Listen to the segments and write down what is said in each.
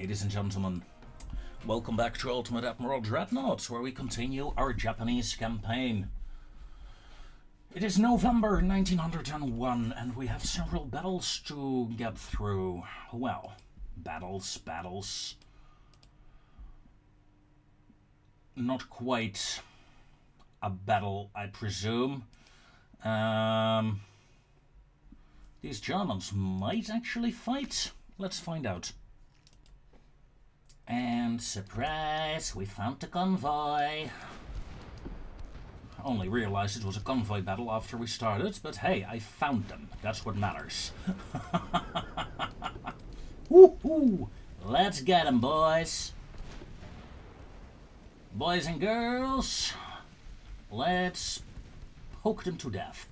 Ladies and gentlemen, welcome back to Ultimate Admiral Dreadnoughts, where we continue our Japanese campaign. It is November 1901, and we have several battles to get through. Well, battles. Not quite a battle, I presume. These Germans might actually fight. Let's find out. And surprise, we found the convoy. Only realized it was a convoy battle after we started, but hey, I found them. That's what matters. Woohoo! Let's get them, boys. Boys and girls, let's poke them to death.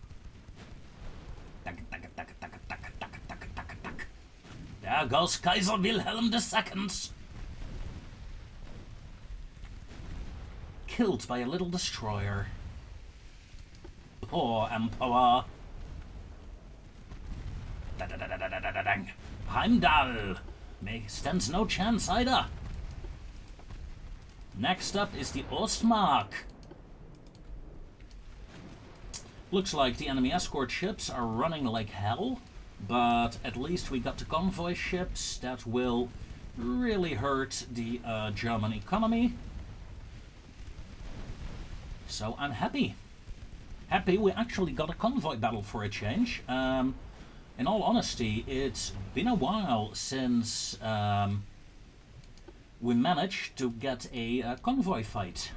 There goes Kaiser Wilhelm II. Killed by a little destroyer. Poor Emperor. Heimdall stands no chance either. Next up is the Ostmark. Looks like the enemy escort ships are running like hell, but at least we got the convoy ships that will really hurt the German economy. So I'm happy. Happy we actually got a convoy battle for a change. In all honesty, it's been a while since we managed to get a convoy fight.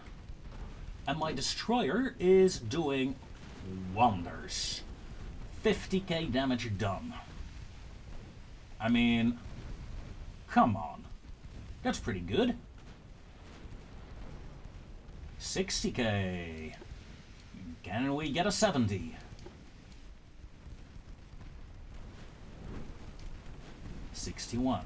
And my destroyer is doing wonders. 50k damage done. I mean, come on. That's pretty good. 60k. Can we get a 70? 61.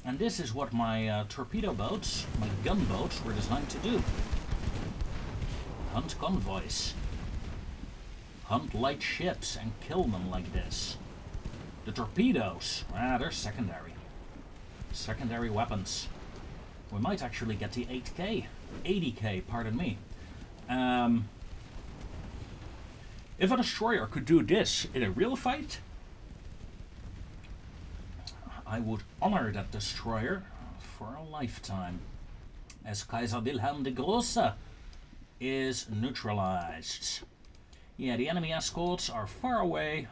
And this is what my torpedo boats, my gunboats, were designed to do. Hunt convoys. Hunt light ships and kill them like this. The torpedoes, they're secondary. Secondary weapons. We might actually get the 8k. 80k, pardon me. If a destroyer could do this in a real fight, I would honor that destroyer for a lifetime. As Kaiser Wilhelm the Große is neutralized. Yeah, the enemy escorts are far away.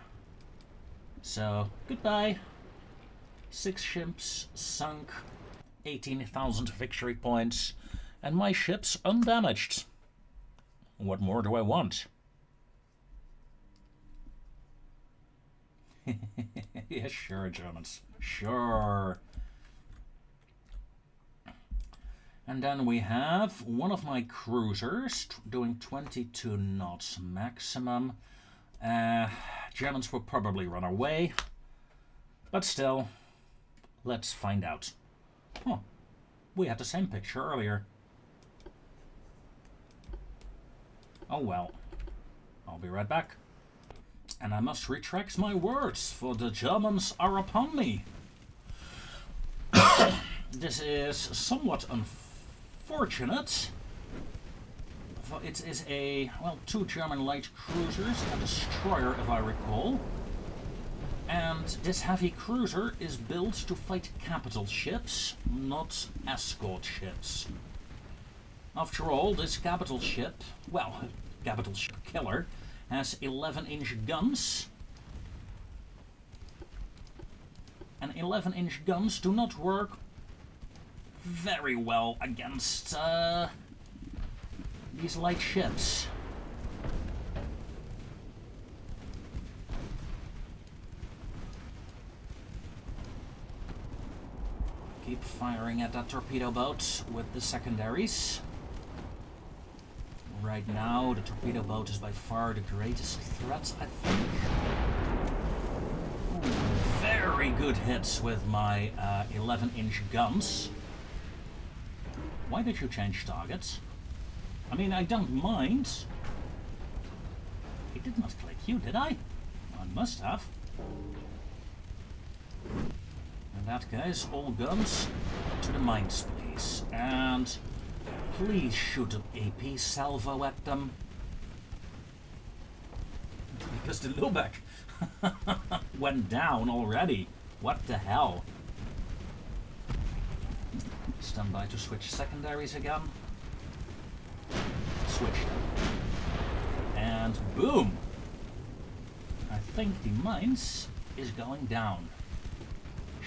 So, goodbye. 6 ships sunk, 18,000 victory points, and my ships undamaged. What more do I want? Yeah, sure, Germans. Sure. And then we have one of my cruisers doing 22 knots maximum. Germans will probably run away. But still, let's find out. Huh. We had the same picture earlier. Oh well. I'll be right back. And I must retract my words, for the Germans are upon me. This is somewhat unfortunate. For it is well, 2 German light cruisers, a destroyer if I recall. And this heavy cruiser is built to fight capital ships, not escort ships. After all, this capital ship, well, capital ship killer, has 11-inch guns. And 11-inch guns do not work very well against these light ships. Keep firing at that torpedo boat with the secondaries. Right now, the torpedo boat is by far the greatest threat, I think. Ooh, very good hits with my 11-inch guns. Why did you change targets? I mean, I don't mind. I did not click you, did I? I must have. In that case, all guns to the mines, please. And please shoot an AP salvo at them. Because the Lubeck went down already. What the hell? Stand by to switch secondaries again. Switch them. And boom! I think the mines is going down.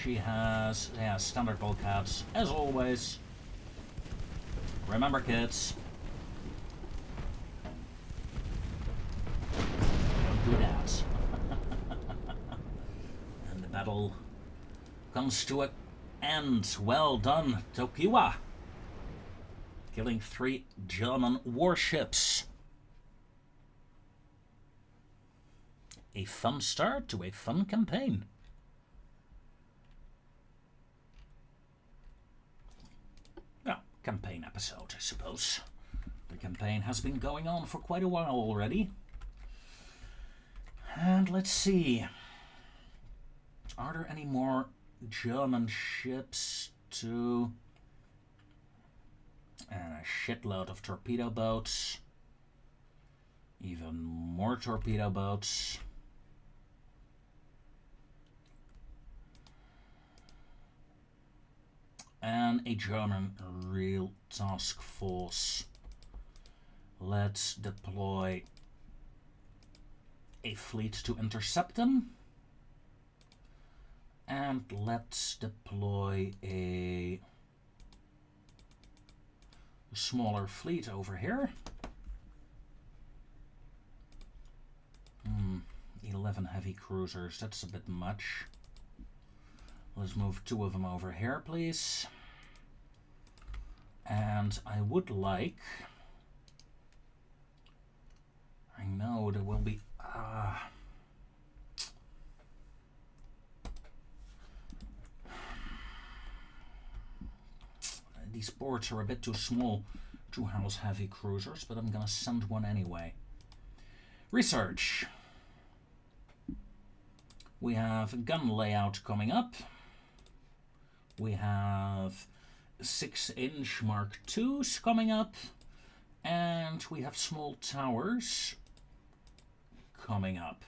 She has, yeah, standard bulkheads, as always. Remember, kids. Don't do that. And the battle comes to an end. Well done, Tokiwa. Killing 3 German warships. A fun start to a fun campaign. Well, campaign episode, I suppose. The campaign has been going on for quite a while already. And let's see. Are there any more German ships to... And a shitload of torpedo boats. Even more torpedo boats. And a German real task force. Let's deploy a fleet to intercept them. And let's deploy a smaller fleet over here. 11 heavy cruisers, that's a bit much. Let's move 2 of them over here, please. And I would like... I know there will be... these ports are a bit too small to house heavy cruisers, but I'm gonna send one anyway. Research. We have a gun layout coming up. We have 6-inch Mark IIs coming up. And we have small towers coming up.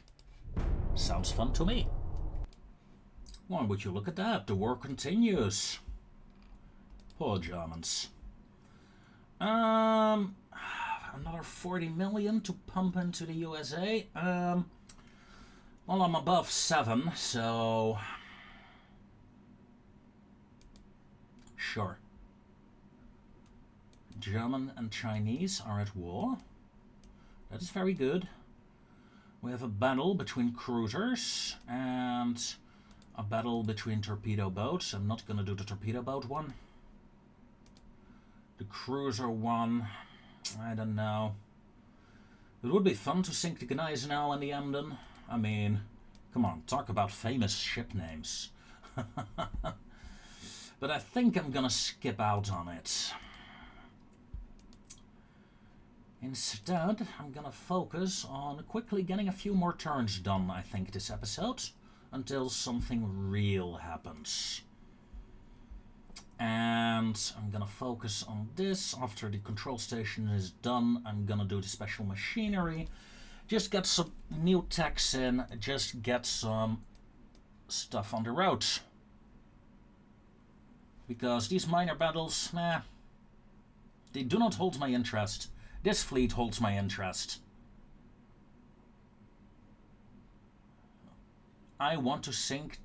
Sounds fun to me. Why would you look at that? The war continues. Poor Germans. Another 40 million to pump into the USA. Well, I'm above 7, so... Sure. German and Chinese are at war. That is very good. We have a battle between cruisers and a battle between torpedo boats. I'm not going to do the torpedo boat one. The cruiser one, I don't know. It would be fun to sink the Gneisenau and the Emden. I mean, come on, talk about famous ship names. But I think I'm gonna skip out on it. Instead, I'm gonna focus on quickly getting a few more turns done, I think, this episode, until something real happens. And I'm gonna focus on this. After the control station is done, I'm gonna do the special machinery. Just get some new techs in, just get some stuff on the road. Because these minor battles, they do not hold my interest. This fleet holds my interest. I want to sink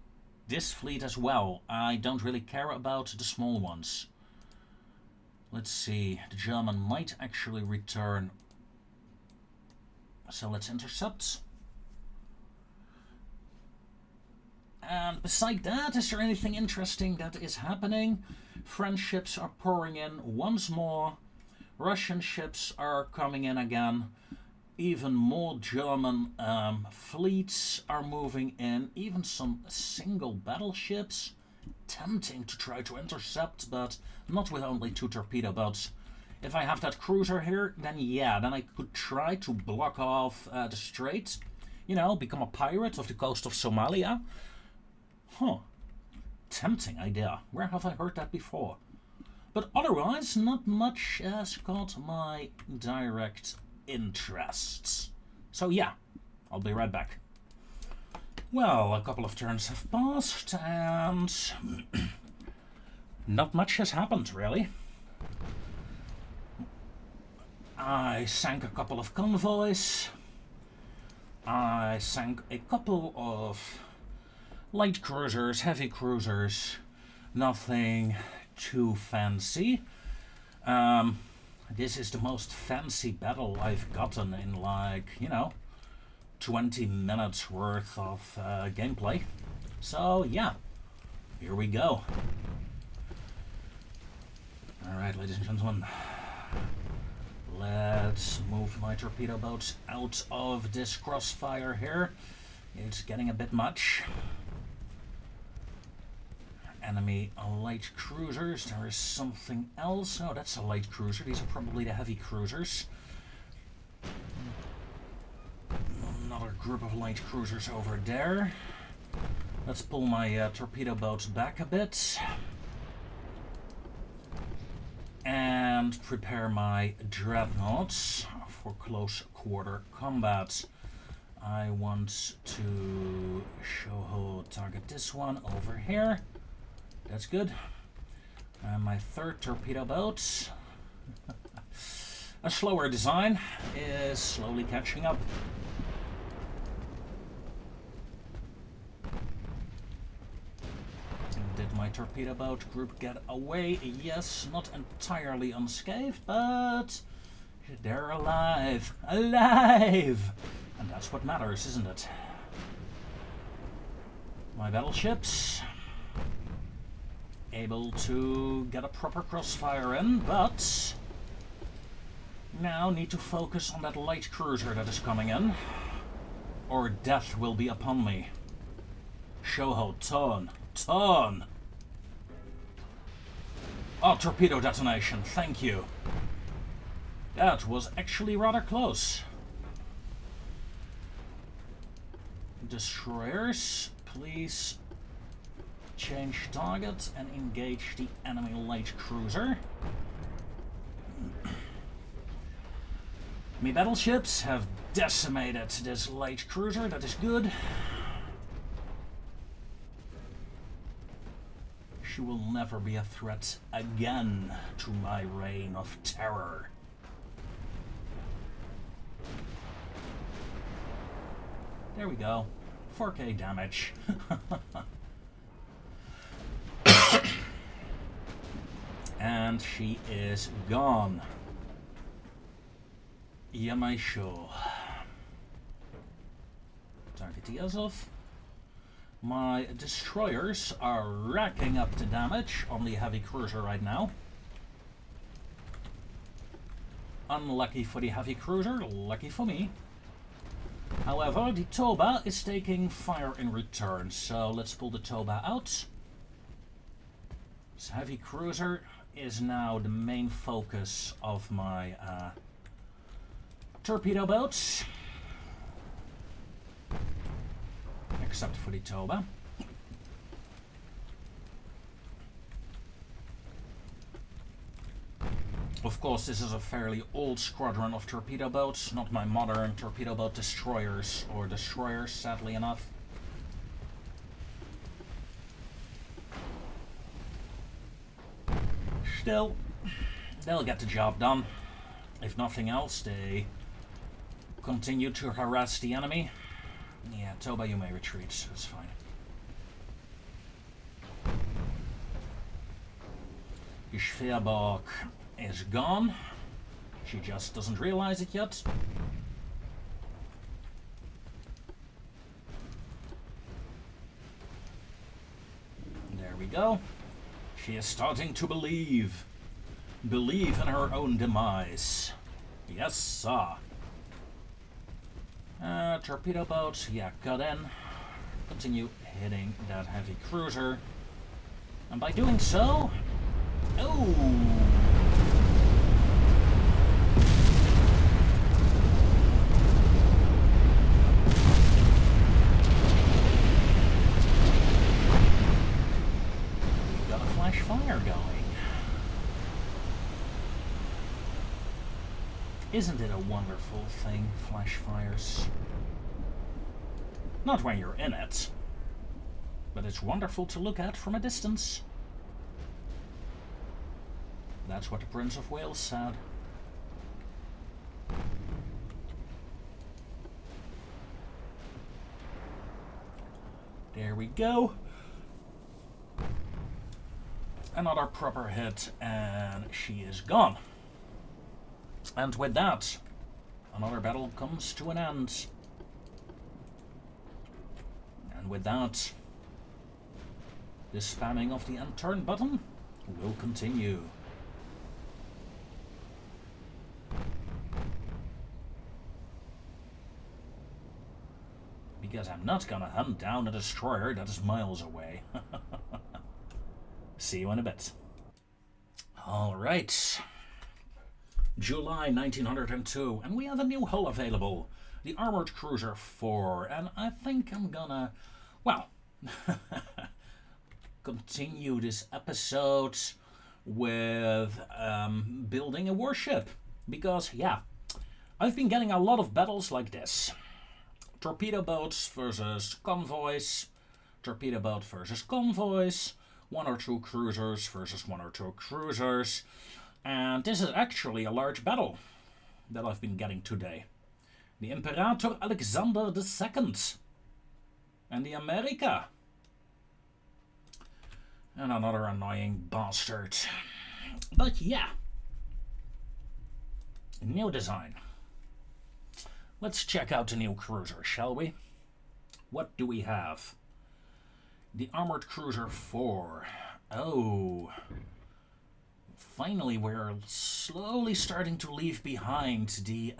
this fleet as well. I don't really care about the small ones. Let's see, the German might actually return. So let's intercept. And beside that, is there anything interesting that is happening? French ships are pouring in once more. Russian ships are coming in again. Even more German fleets are moving in. Even some single battleships. Tempting to try to intercept, but not with only 2 torpedo boats. If I have that cruiser here, then yeah, then I could try to block off the strait. You know, become a pirate of the coast of Somalia. Huh. tempting idea. Where have I heard that before? But otherwise, not much has caught my direct interests. So yeah, I'll be right back. Well, a couple of turns have passed, and not much has happened, really. I sank a couple of convoys. I sank a couple of light cruisers, heavy cruisers. Nothing too fancy. This is the most fancy battle I've gotten in, like, 20 minutes worth of gameplay. So yeah, here we go. Alright, ladies and gentlemen, let's move my torpedo boats out of this crossfire here. It's getting a bit much. Enemy light cruisers. There is something else. Oh, that's a light cruiser. These are probably the heavy cruisers. Another group of light cruisers over there. Let's pull my torpedo boats back a bit. And prepare my dreadnoughts for close quarter combat. I want to show target this one over here. That's good. And my third torpedo boat, a slower design, is slowly catching up. Did my torpedo boat group get away? Yes, not entirely unscathed, but they're alive. Alive! And that's what matters, isn't it? My battleships able to get a proper crossfire in, but now need to focus on that light cruiser that is coming in, or death will be upon me. Shoho, turn! Oh, torpedo detonation, thank you. That was actually rather close. Destroyers, please change target and engage the enemy light cruiser. My battleships have decimated this light cruiser, that is good. She will never be a threat again to my reign of terror. There we go. 4K damage. And she is gone. Yamaisho. Target the Azov. My destroyers are racking up the damage on the heavy cruiser right now. Unlucky for the heavy cruiser, lucky for me. However, the Toba is taking fire in return, so let's pull the Toba out. This heavy cruiser is now the main focus of my torpedo boats. Except for the Toba. Of course, this is a fairly old squadron of torpedo boats, not my modern torpedo boat destroyers, or destroyers, sadly enough. Still, they'll get the job done. If nothing else, they continue to harass the enemy. Yeah, Toba, you may retreat, so it's fine. The Schwerborg is gone. She just doesn't realize it yet. There we go. She is starting to believe. Believe in her own demise. Yes, sir. Torpedo boat, yeah, cut in. Continue hitting that heavy cruiser. And by doing so... Oh! Isn't it a wonderful thing, flash fires? Not when you're in it, but it's wonderful to look at from a distance. That's what the Prince of Wales said. There we go. Another proper hit, and she is gone. And with that, another battle comes to an end. And with that, the spamming of the end turn button will continue. Because I'm not gonna hunt down a destroyer that is miles away. See you in a bit. Alright. July 1902, and we have a new hull available. The Armored Cruiser 4, and I think I'm gonna, well, continue this episode with building a warship. Because, yeah, I've been getting a lot of battles like this. Torpedo boats versus convoys, torpedo boat versus convoys, 1 or 2 cruisers versus 1 or 2 cruisers, and this is actually a large battle that I've been getting today. The Imperator Alexander II and the America. And another annoying bastard. But yeah, new design. Let's check out the new cruiser, shall we? What do we have? The Armored Cruiser 4. Oh. Finally, we're slowly starting to leave behind the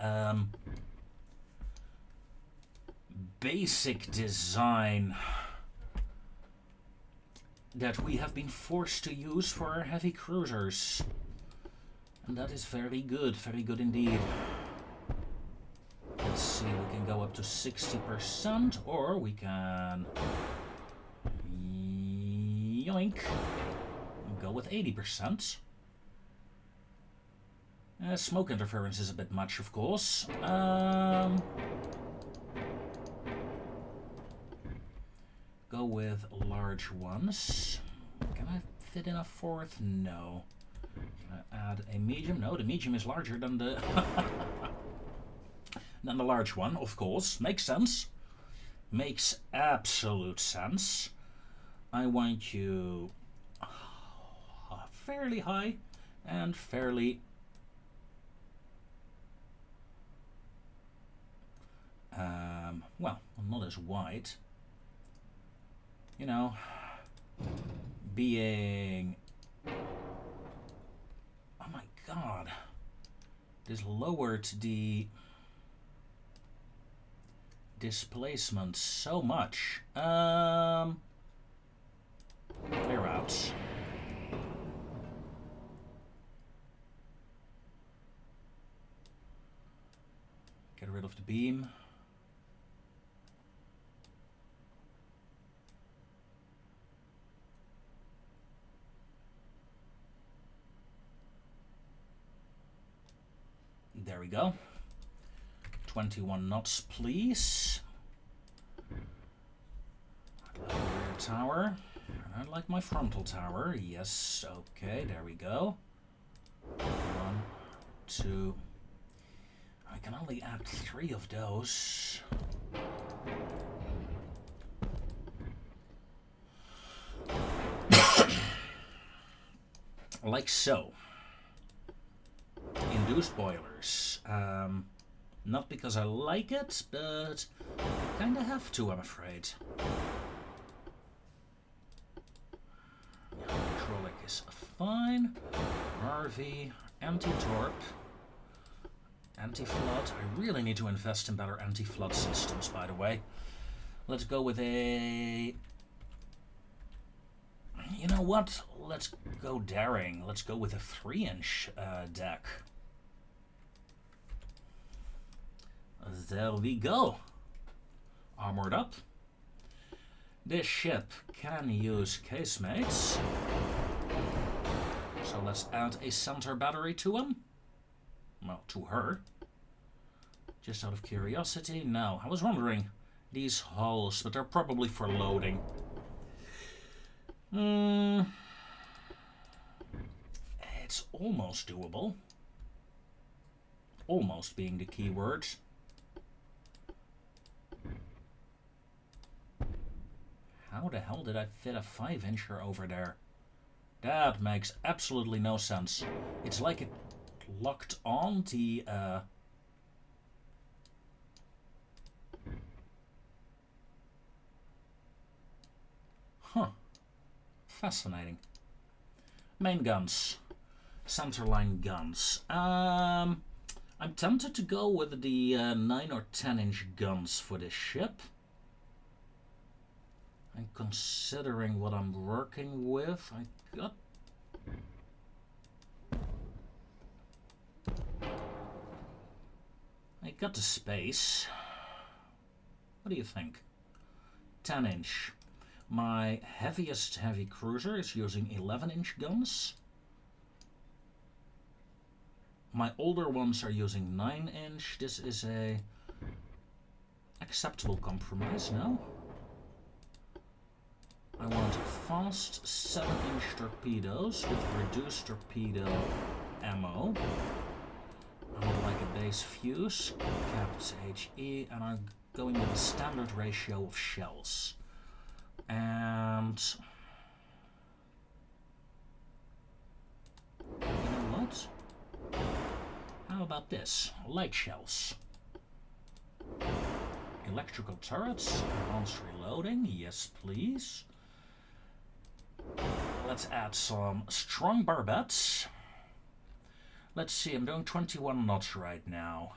basic design that we have been forced to use for our heavy cruisers. And that is very good indeed. Let's see, we can go up to 60%, or we can yoink, go with 80%. Smoke interference is a bit much, of course. Go with large ones. Can I fit in a 4th? No. Can I add a medium? No, the medium is larger than the than the large one, of course. Makes sense. Makes absolute sense. I want you fairly high and fairly well, not as wide. You know, being, oh my god, this lowered the displacement so much. Clear out. Get rid of the beam. There we go. 21 knots, please. I'd like the rear tower. And I'd like my frontal tower. Yes, okay, there we go. 1, 2. I can only add 3 of those. Like so. Induced boilers. Not because I like it, but I kinda have to, I'm afraid. Hydraulic is fine. RV, anti-torp, anti-flood. I really need to invest in better anti-flood systems, by the way. Let's go with a... You know what? Let's go daring. Let's go with a 3-inch deck. There we go. Armored up. This ship can use casemates. So let's add a center battery to him. Well, to her. Just out of curiosity. No, I was wondering. These holes, but they're probably for loading. It's almost doable. Almost being the key word. How the hell did I fit a 5-incher over there? That makes absolutely no sense. It's like it locked on the... Huh. Fascinating. Main guns. Centerline guns. I'm tempted to go with the 9 or 10-inch guns for this ship. And considering what I'm working with, I got the space. What do you think? 10-inch. My heaviest heavy cruiser is using 11-inch guns. My older ones are using 9-inch. This is a acceptable compromise, no? I want fast 7-inch torpedoes with reduced torpedo ammo. I would like a base fuse, capped HE, and I'm going with a standard ratio of shells. And you know what? How about this? Light shells. Electrical turrets, advanced reloading, yes please. Let's add some strong barbettes. Let's see, I'm doing 21 knots right now.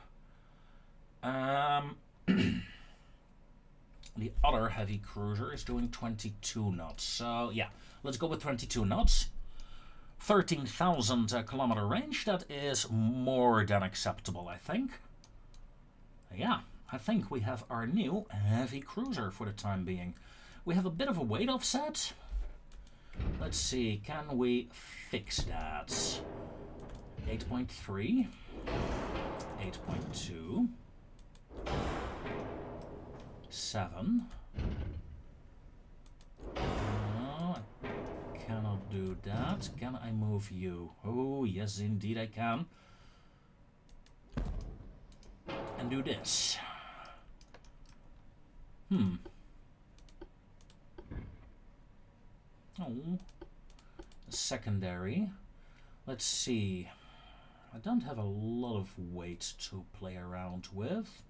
The other heavy cruiser is doing 22 knots. So yeah, let's go with 22 knots. 13,000 kilometer range, that is more than acceptable, I think. Yeah, I think we have our new heavy cruiser for the time being. We have a bit of a weight offset. Let's see, can we fix that? 8.3, 8.2, 7. No, I cannot do that. Can I move you? Oh, yes, indeed I can. And do this. Oh, secondary. Let's see. I don't have a lot of weight to play around with.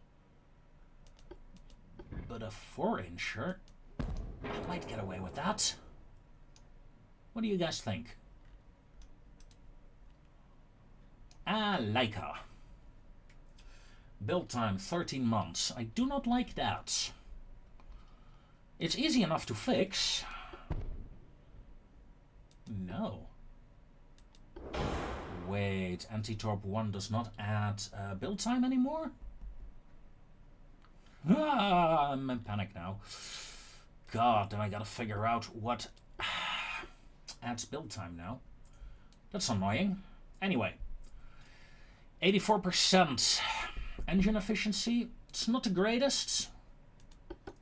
But a 4-incher, I might get away with that. What do you guys think? Leica. Build time 13 months. I do not like that. It's easy enough to fix. No. Wait, Anti-Torp 1 does not add build time anymore? I'm in panic now. God, then I gotta figure out what adds build time now. That's annoying. Anyway, 84% engine efficiency. It's not the greatest.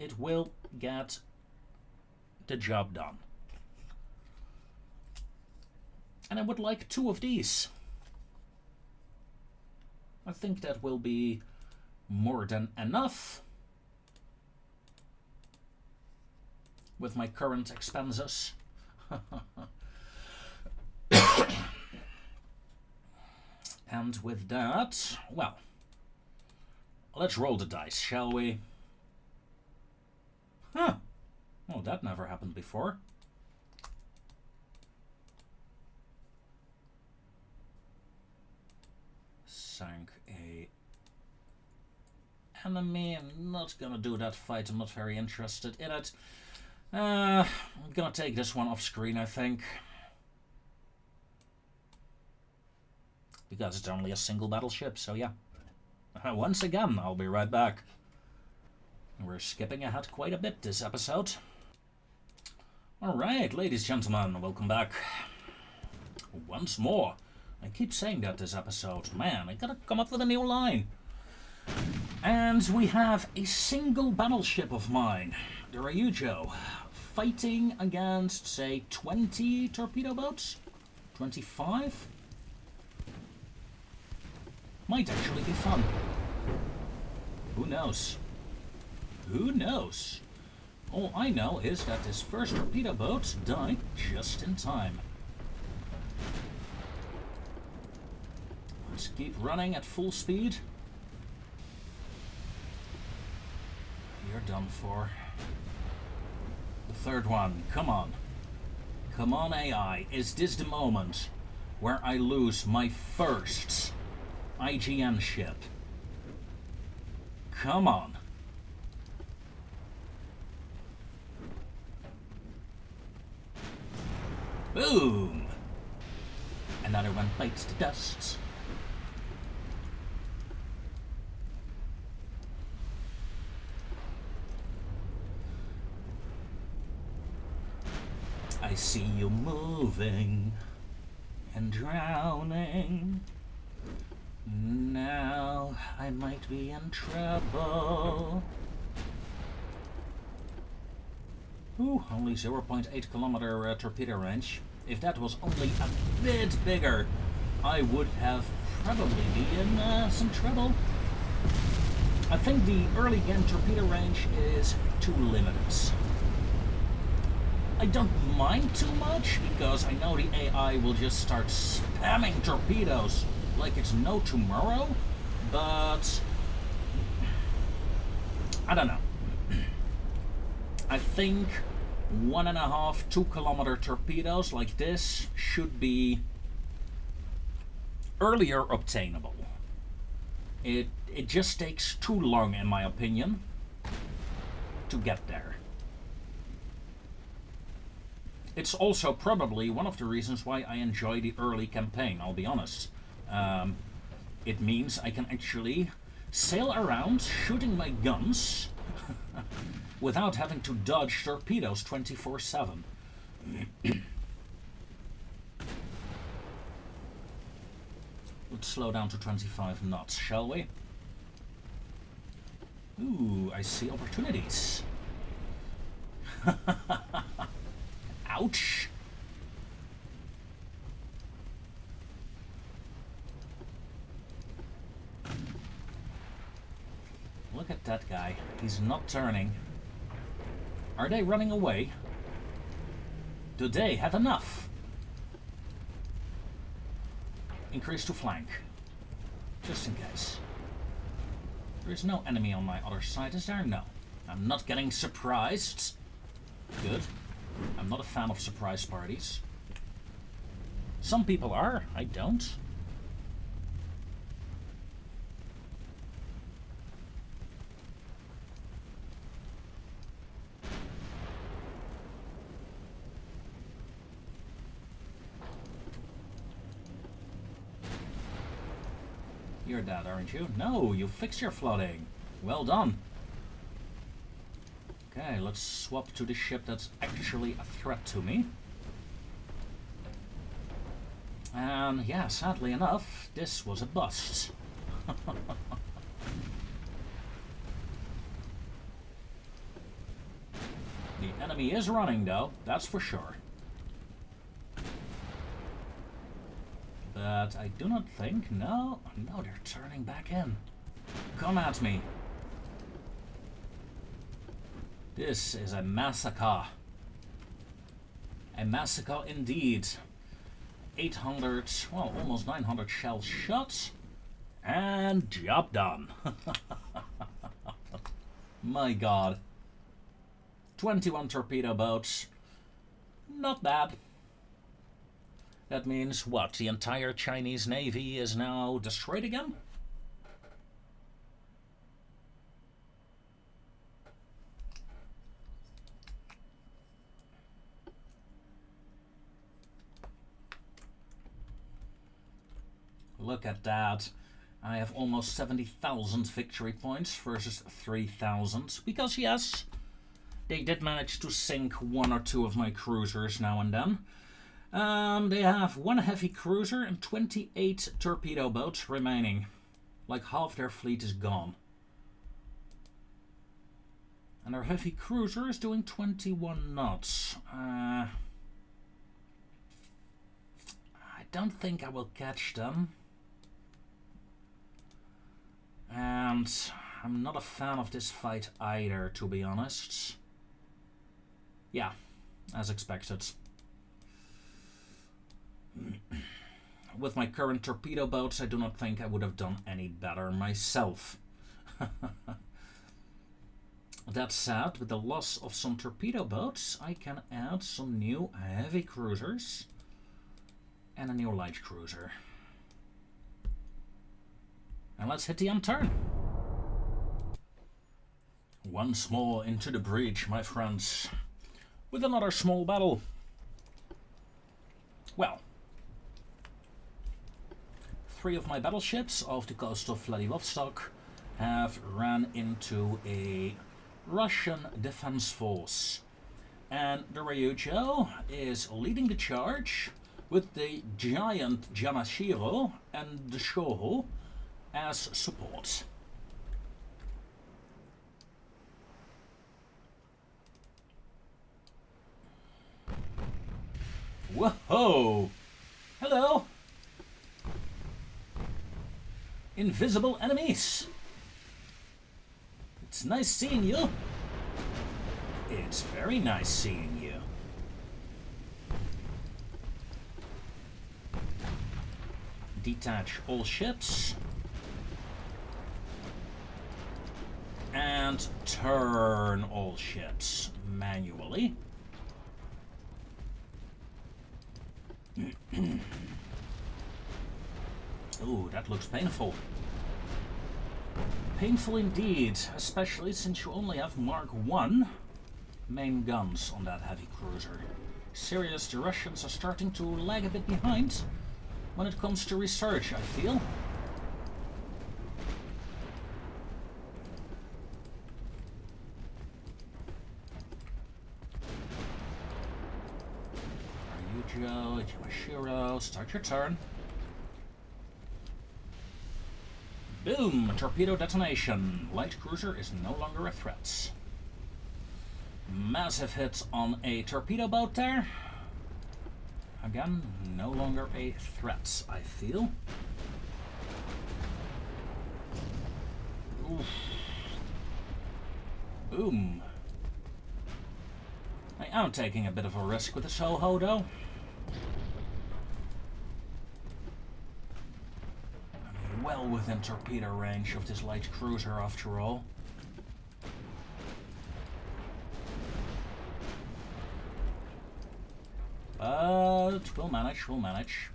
It will get the job done. And I would like 2 of these. I think that will be more than enough with my current expenses. And with that, well, let's roll the dice, shall we? Huh. Oh, that never happened before. Sank a enemy. I'm not gonna do that fight. I'm not very interested in it. I'm gonna take this one off screen, I think. Because it's only a single battleship, so yeah. Once again, I'll be right back. We're skipping ahead quite a bit this episode. Alright, ladies and gentlemen, welcome back. Once more. I keep saying that this episode. Man, I gotta come up with a new line. And we have a single battleship of mine, the Ryujo, fighting against, say, 20 torpedo boats? 25? Might actually be fun. Who knows? Who knows? All I know is that this first torpedo boat died just in time. Let's keep running at full speed. You're done for. The third one, come on. Come on, AI. Is this the moment where I lose my first IGN ship? Come on. Boom! Another one bites the dust. I see you moving and drowning. Now I might be in trouble. Ooh, only 0.8 kilometer torpedo range. If that was only a bit bigger, I would have probably been in some trouble. I think the early game torpedo range is too limited. I don't mind too much, because I know the AI will just start spamming torpedoes like it's no tomorrow, but I don't know. I think 1.5, 2 kilometer torpedoes like this should be earlier obtainable. It just takes too long, in my opinion, to get there. It's also probably one of the reasons why I enjoy the early campaign, I'll be honest. It means I can actually sail around shooting my guns without having to dodge torpedoes 24/7. Let's slow down to 25 knots, shall we? Ooh, I see opportunities. Ouch! Look at that guy. He's not turning. Are they running away? Do they have enough? Increase to flank. Just in case. There is no enemy on my other side, is there? No. I'm not getting surprised. Good. I'm not a fan of surprise parties. Some people are, I don't. You're dead, aren't you? No, you fixed your flooding. Well done. Okay, let's swap to the ship that's actually a threat to me. And yeah, sadly enough, this was a bust. The enemy is running though, that's for sure. But I do not think, no, they're turning back in. Come at me. This is a massacre. A massacre indeed. 800, well, almost 900 shell shots. And job done. My god. 21 torpedo boats. Not bad. That means what? The entire Chinese Navy is now destroyed again? Look at that. I have almost 70,000 victory points versus 3,000. Because yes, they did manage to sink one or two of my cruisers now and then. They have one heavy cruiser and 28 torpedo boats remaining. Like half their fleet is gone. And our heavy cruiser is doing 21 knots. I don't think I will catch them. And I'm not a fan of this fight either, to be honest. Yeah, as expected. With my current torpedo boats, I do not think I would have done any better myself. That said, with the loss of some torpedo boats, I can add some new heavy cruisers and a new light cruiser. And let's hit the end turn. Once more into the breach, my friends, with another small battle. Well, 3 of my battleships off the coast of Vladivostok have ran into a Russian defense force. And the Ryujo is leading the charge with the giant Janashiro and the Shoho as support. Whoa! Hello! Invisible enemies! It's nice seeing you. It's very nice seeing you. Detach all ships. And turn all ships manually. Ooh, that looks painful. Painful indeed, especially since you only have Mark I main guns on that heavy cruiser. Serious, the Russians are starting to lag a bit behind when it comes to research, I feel. Ryujo, Yamashiro, start your turn. Boom! Torpedo detonation. Light cruiser is no longer a threat. Massive hit on a torpedo boat there. Again, no longer a threat, I feel. Oof. Boom. I am taking a bit of a risk with the Soho, though. I'm well within torpedo range of this light cruiser, after all. But we'll manage, we'll manage.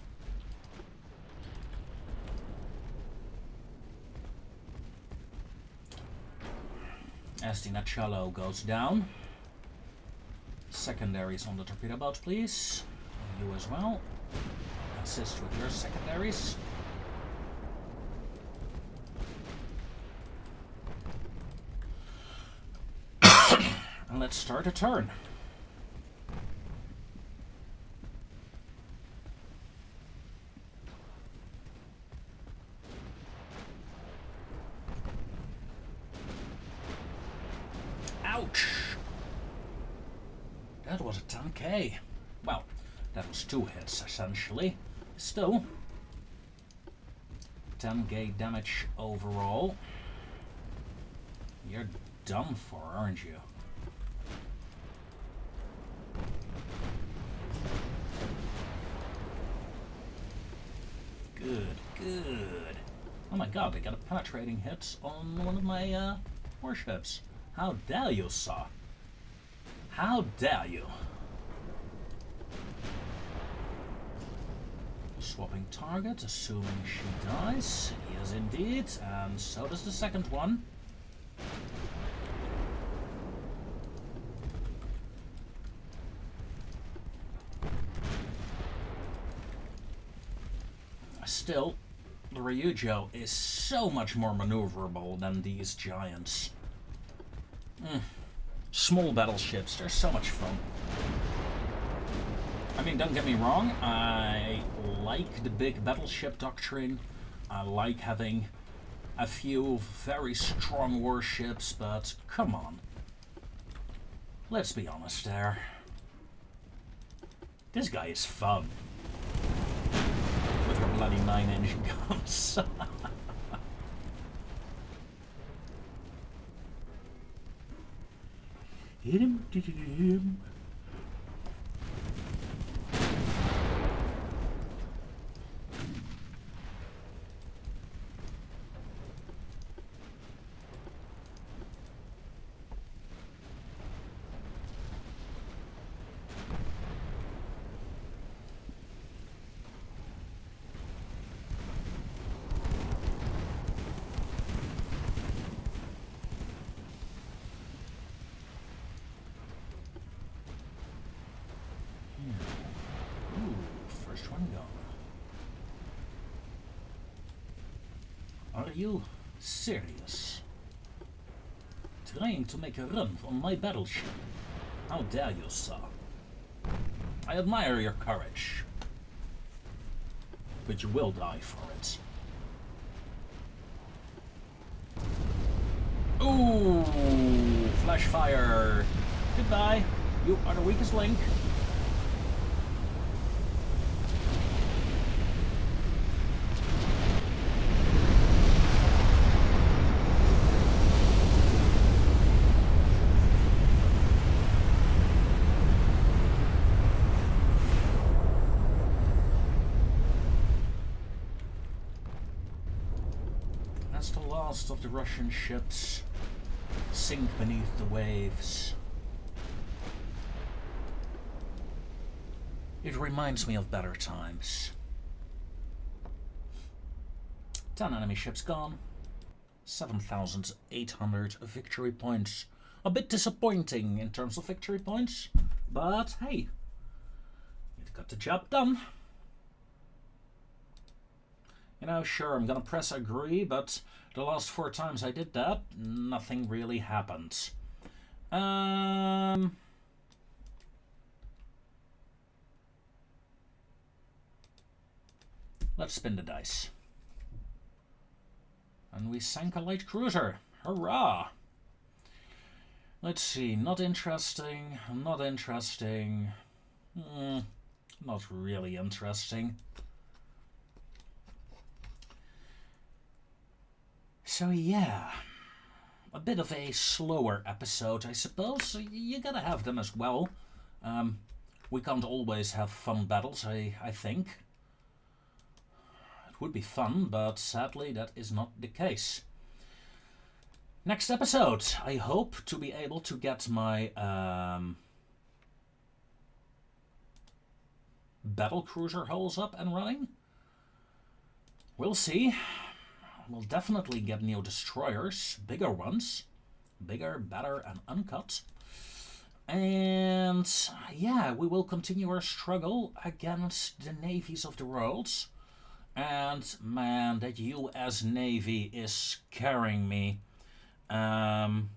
As the Nachalo goes down. Secondaries on the torpedo boat, please. You as well. Assist with your secondaries. And let's start a turn. Ouch! That was a 10k. Well, that was 2 hits essentially. Still, 10k damage overall. You're done for, aren't you? Good, good. Oh my god, they got a penetrating hit on one of my warships. How dare you, sir? How dare you? Swapping target, assuming she dies. Yes, indeed. And so does the second one. Still, the Ryujo is so much more maneuverable than these giants. Small battleships, they're so much fun. I mean, don't get me wrong, I like the big battleship doctrine. I like having a few very strong warships, but come on. Let's be honest there. This guy is fun. With her bloody 9-inch guns. Hit him, hit him. Are you serious? Trying to make a run on my battleship? How dare you, sir? I admire your courage. But you will die for it. Ooh! Flash fire! Goodbye! You are the weakest link. As the last of the Russian ships sink beneath the waves, it reminds me of better times. 10 enemy ships gone, 7,800 victory points. A bit disappointing in terms of victory points, but hey, it got the job done. You know, sure, I'm gonna press agree, but the last 4 times I did that, nothing really happened. Let's spin the dice. And we sank a light cruiser. Hurrah! Let's see, not interesting, not interesting. Not really interesting. So yeah, a bit of a slower episode, I suppose. You gotta have them as well. We can't always have fun battles, I think. It would be fun, but sadly that is not the case. Next episode, I hope to be able to get my battle cruiser hulls up and running. We'll see. We'll definitely get new destroyers, bigger ones. Bigger, better, and uncut. And yeah, we will continue our struggle against the navies of the world. And man, that US Navy is scaring me. Let's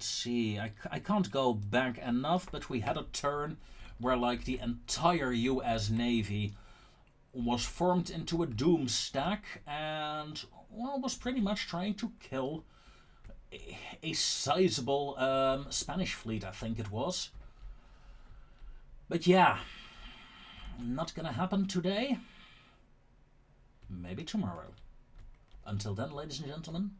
see, I can't go back enough, but we had a turn where like the entire US Navy was formed into a doom stack and, well, was pretty much trying to kill a sizable Spanish fleet, I think it was. But yeah, not gonna happen today. Maybe tomorrow. Until then, ladies and gentlemen,